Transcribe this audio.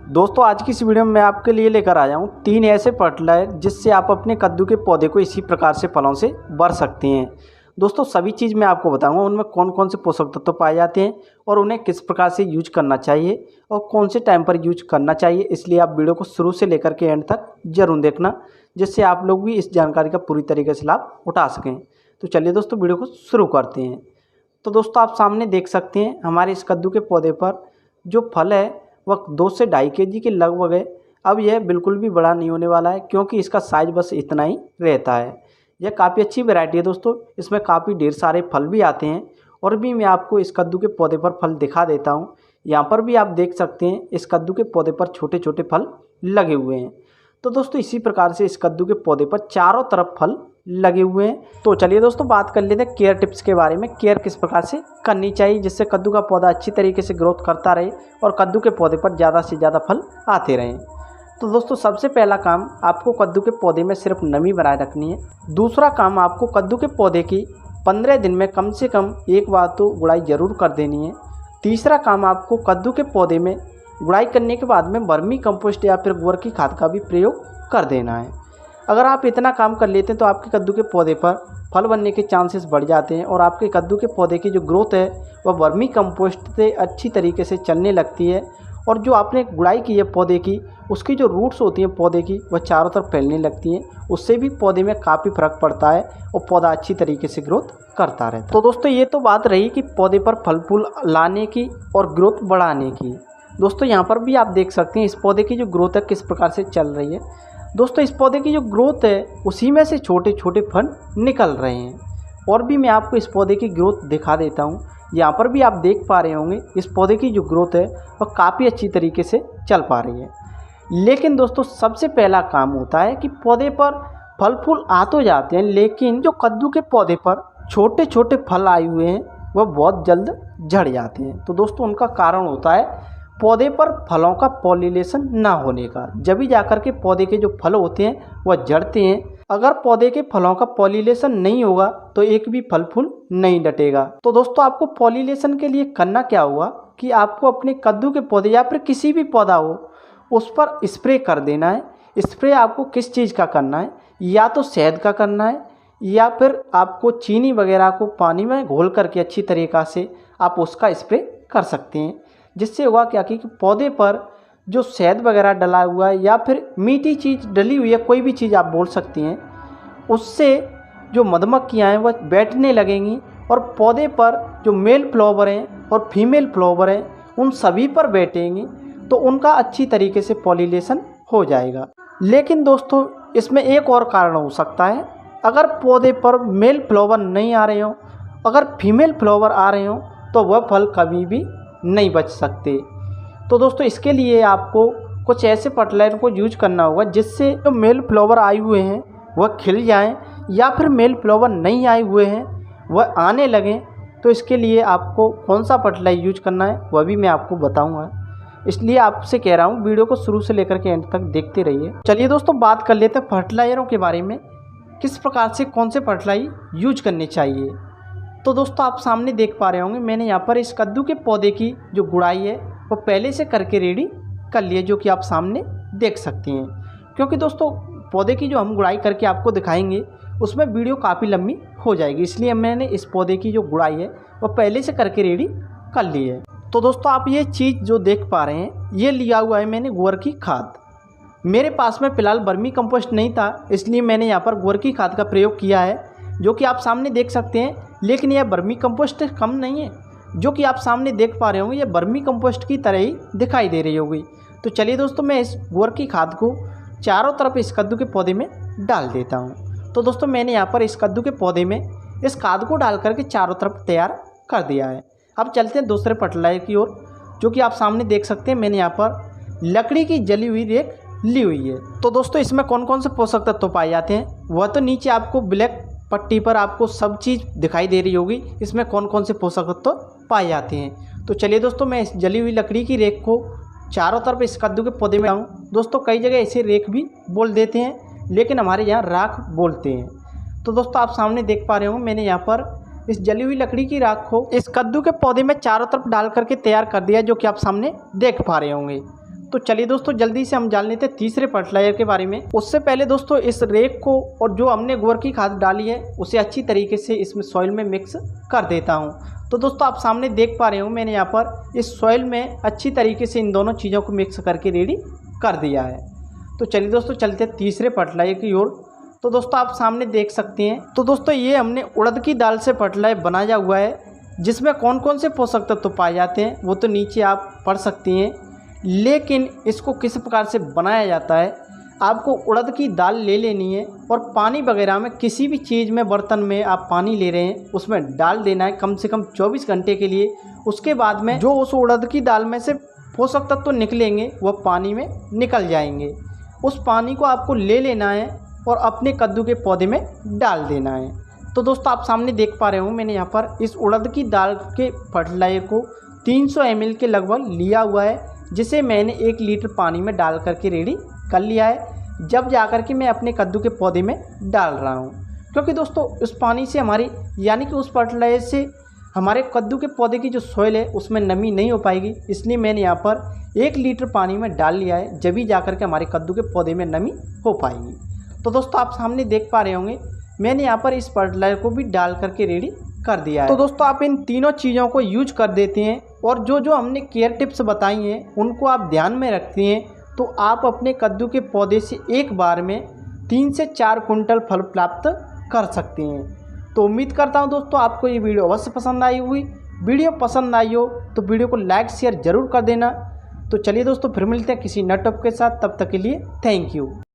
दोस्तों आज की इस वीडियो में मैं आपके लिए लेकर आया हूँ 3 ऐसे फर्टिलाइजर जिससे आप अपने कद्दू के पौधे को इसी प्रकार से फलों से भर सकते हैं। दोस्तों सभी चीज़ मैं आपको बताऊंगा उनमें कौन कौन से पोषक तत्व पाए जाते हैं और उन्हें किस प्रकार से यूज करना चाहिए और कौन से टाइम पर यूज करना चाहिए। इसलिए आप वीडियो को शुरू से लेकर के एंड तक जरूर देखना, जिससे आप लोग भी इस जानकारी का पूरी तरीके से लाभ उठा सकें। तो चलिए दोस्तों वीडियो को शुरू करते हैं। तो दोस्तों आप सामने देख सकते हैं हमारे इस कद्दू के पौधे पर जो फल है वह 2 से ढाई केजी के लगभग है। अब यह बिल्कुल भी बड़ा नहीं होने वाला है क्योंकि इसका साइज बस इतना ही रहता है। यह काफ़ी अच्छी वैरायटी है दोस्तों, इसमें काफ़ी ढेर सारे फल भी आते हैं और भी मैं आपको इस कद्दू के पौधे पर फल दिखा देता हूँ। यहाँ पर भी आप देख सकते हैं इस कद्दू के पौधे पर छोटे छोटे फल लगे हुए हैं। तो दोस्तों इसी प्रकार से इस कद्दू के पौधे पर चारों तरफ फल लगे हुए हैं। तो चलिए दोस्तों बात कर लेते हैं केयर टिप्स के बारे में। केयर किस प्रकार से करनी चाहिए जिससे कद्दू का पौधा अच्छी तरीके से ग्रोथ करता रहे और कद्दू के पौधे पर ज़्यादा से ज़्यादा फल आते रहें। तो दोस्तों सबसे पहला काम आपको कद्दू के पौधे में सिर्फ नमी बनाए रखनी है। दूसरा काम आपको कद्दू के पौधे की 15 दिन में कम से कम एक बार तो गुड़ाई ज़रूर कर देनी है। तीसरा काम आपको कद्दू के पौधे में गुड़ाई करने के बाद में वर्मी कंपोस्ट या फिर गोबर की खाद का भी प्रयोग कर देना है। अगर आप इतना काम कर लेते हैं तो आपके कद्दू के पौधे पर फल बनने के चांसेस बढ़ जाते हैं और आपके कद्दू के पौधे की जो ग्रोथ है वह वर्मी कंपोस्ट से अच्छी तरीके से चलने लगती है और जो आपने गुड़ाई की है पौधे की उसकी जो रूट्स होती हैं पौधे की वह चारों तरफ फैलने लगती हैं। उससे भी पौधे में काफ़ी फर्क पड़ता है और पौधा अच्छी तरीके से ग्रोथ करता रहता है। तो दोस्तों ये तो बात रही कि पौधे पर फल फूल लाने की और ग्रोथ बढ़ाने की। दोस्तों यहाँ पर भी आप देख सकते हैं इस पौधे की जो ग्रोथ है किस प्रकार से चल रही है। दोस्तों इस पौधे की जो ग्रोथ है उसी में से छोटे छोटे फल निकल रहे हैं और भी मैं आपको इस पौधे की ग्रोथ दिखा देता हूँ। यहाँ पर भी आप देख पा रहे होंगे इस पौधे की जो ग्रोथ है वह काफ़ी अच्छी तरीके से चल पा रही है। लेकिन दोस्तों सबसे पहला काम होता है कि पौधे पर फल फूल आ तो जाते हैं लेकिन जो कद्दू के पौधे पर छोटे छोटे फल आए हुए हैं वह बहुत जल्द झड़ जाते हैं। तो दोस्तों उनका कारण होता है पौधे पर फलों का पॉलिनेशन ना होने का। जब भी जाकर के पौधे के जो फल होते हैं वह झड़ते हैं। अगर पौधे के फलों का पॉलिनेशन नहीं होगा तो एक भी फल फूल नहीं डटेगा। तो दोस्तों आपको पॉलिनेशन के लिए करना क्या होगा कि आपको अपने कद्दू के पौधे या फिर किसी भी पौधा हो उस पर स्प्रे कर देना है। स्प्रे आपको किस चीज़ का करना है, या तो शहद का करना है या फिर आपको चीनी वगैरह को पानी में घोल करके अच्छी तरीक़ा से आप उसका स्प्रे कर सकते हैं। जिससे होगा क्या कि पौधे पर जो शहद वगैरह डला हुआ है या फिर मीठी चीज़ डली हुई है, कोई भी चीज़ आप बोल सकती हैं, उससे जो मधुमक्खियाँ हैं वह बैठने लगेंगी और पौधे पर जो मेल फ्लावर हैं और फीमेल फ्लावर हैं उन सभी पर बैठेंगी तो उनका अच्छी तरीके से पॉलिनेशन हो जाएगा। लेकिन दोस्तों इसमें एक और कारण हो सकता है, अगर पौधे पर मेल फ्लावर नहीं आ रहे हों, अगर फीमेल फ्लावर आ रहे हों तो वह फल कभी भी नहीं बच सकते। तो दोस्तों इसके लिए आपको कुछ ऐसे फर्टिलाइजर को यूज करना होगा जिससे जो मेल फ्लावर आए हुए हैं वह खिल जाएं या फिर मेल फ्लावर नहीं आए हुए हैं वह आने लगें। तो इसके लिए आपको कौन सा फर्टिलाइजर यूज करना है वह भी मैं आपको बताऊंगा, इसलिए आपसे कह रहा हूं वीडियो को शुरू से लेकर के एंड तक देखते रहिए। चलिए दोस्तों बात कर लेते हैं फर्टिलाइजरों के बारे में, किस प्रकार से कौन से फर्टिलाइजर यूज करने चाहिए। तो दोस्तों आप सामने देख पा रहे होंगे मैंने यहाँ पर इस कद्दू के पौधे की जो गुड़ाई है वो पहले से करके रेडी कर लिए, जो कि आप सामने देख सकते हैं। क्योंकि दोस्तों पौधे की जो हम गुड़ाई करके आपको दिखाएंगे उसमें वीडियो काफ़ी लंबी हो जाएगी, इसलिए मैंने इस पौधे की जो गुड़ाई है वो पहले से करके रेडी कर ली है। तो दोस्तों आप ये चीज़ जो देख पा रहे हैं ये लिया हुआ है मैंने गोबर की खाद। मेरे पास में फ़िलहाल वर्मी कंपोस्ट नहीं था, इसलिए मैंने यहाँ पर गोबर की खाद का प्रयोग किया है, जो कि आप सामने देख सकते हैं। लेकिन यह वर्मी कंपोस्ट कम नहीं है, जो कि आप सामने देख पा रहे होंगे ये वर्मी कंपोस्ट की तरह ही दिखाई दे रही होगी। तो चलिए दोस्तों मैं इस गोबर की खाद को चारों तरफ इस कद्दू के पौधे में डाल देता हूँ। तो दोस्तों मैंने यहाँ पर इस कद्दू के पौधे में इस खाद को डाल करके चारों तरफ तैयार कर दिया है। अब चलते हैं दूसरे फर्टिलाइजर की ओर, जो कि आप सामने देख सकते हैं मैंने यहाँ पर लकड़ी की जली हुई रेक ली हुई है। तो दोस्तों इसमें कौन कौन से पोषक तत्व पाए जाते हैं वह तो नीचे आपको ब्लैक पट्टी पर आपको सब चीज़ दिखाई दे रही होगी, इसमें कौन कौन से पोषक तत्व पाए जाते हैं। तो चलिए दोस्तों मैं इस जली हुई लकड़ी की रेक को चारों तरफ इस कद्दू के पौधे में डालूँ। दोस्तों कई जगह इसे रेक भी बोल देते हैं लेकिन हमारे यहाँ राख बोलते हैं। तो दोस्तों आप सामने देख पा रहे होंगे मैंने यहाँ पर इस जली हुई लकड़ी की राख को इस कद्दू के पौधे में चारों तरफ डाल करके तैयार कर दिया, जो कि आप सामने देख पा रहे होंगे। तो चलिए दोस्तों जल्दी से हम जान लेते हैं तीसरे फर्टिलाइजर के बारे में। उससे पहले दोस्तों इस रेक को और जो हमने गोबर की खाद डाली है उसे अच्छी तरीके से इसमें सॉइल में मिक्स कर देता हूं। तो दोस्तों आप सामने देख पा रहे हो मैंने यहाँ पर इस सॉइल में अच्छी तरीके से इन दोनों चीज़ों को मिक्स करके रेडी कर दिया है। तो चलिए दोस्तों चलते हैं तीसरे फर्टिलाइजर की ओर। तो दोस्तों आप सामने देख सकते हैं, तो दोस्तों ये हमने उड़द की दाल से फर्टिलाइजर बनाया हुआ है, जिसमें कौन कौन से पोषक तत्व पाए जाते हैं वो तो नीचे आप पढ़ सकती हैं। लेकिन इसको किस प्रकार से बनाया जाता है, आपको उड़द की दाल ले लेनी है और पानी वगैरह में किसी भी चीज़ में बर्तन में आप पानी ले रहे हैं उसमें डाल देना है कम से कम 24 घंटे के लिए। उसके बाद में जो उस उड़द की दाल में से पोषक तत्व निकलेंगे वह पानी में निकल जाएंगे। उस पानी को आपको ले लेना है और अपने कद्दू के पौधे में डाल देना है। तो दोस्तों आप सामने देख पा रहे हो मैंने यहाँ पर इस उड़द की दाल के फर्टिलाइजर को 300 ml के लगभग लिया हुआ है, जिसे मैंने 1 लीटर पानी में डाल करके रेडी कर लिया है। जब जा कर के मैं अपने कद्दू के पौधे में डाल रहा हूँ, क्योंकि दोस्तों उस पानी से हमारी यानी कि उस फर्टिलाइजर से हमारे कद्दू के पौधे की जो सॉइल है उसमें नमी नहीं हो पाएगी, इसलिए मैंने यहाँ पर 1 लीटर पानी में डाल लिया है, जब ही जा कर के हमारे कद्दू के पौधे में नमी हो पाएगी। तो दोस्तों आप सामने देख पा रहे होंगे मैंने यहाँ पर इस फर्टिलाइजर को भी डाल करके रेडी कर दिया है। तो दोस्तों आप इन तीनों चीज़ों को यूज कर देते हैं और जो जो हमने केयर टिप्स बताई हैं उनको आप ध्यान में रखते हैं, तो आप अपने कद्दू के पौधे से एक बार में 3 से 4 कुंटल फल प्राप्त कर सकते हैं। तो उम्मीद करता हूं दोस्तों आपको ये वीडियो अवश्य पसंद आई होगी। वीडियो पसंद आई हो तो वीडियो को लाइक शेयर ज़रूर कर देना। तो चलिए दोस्तों फिर मिलते हैं किसी नए टॉपिक के साथ, तब तक के लिए थैंक यू।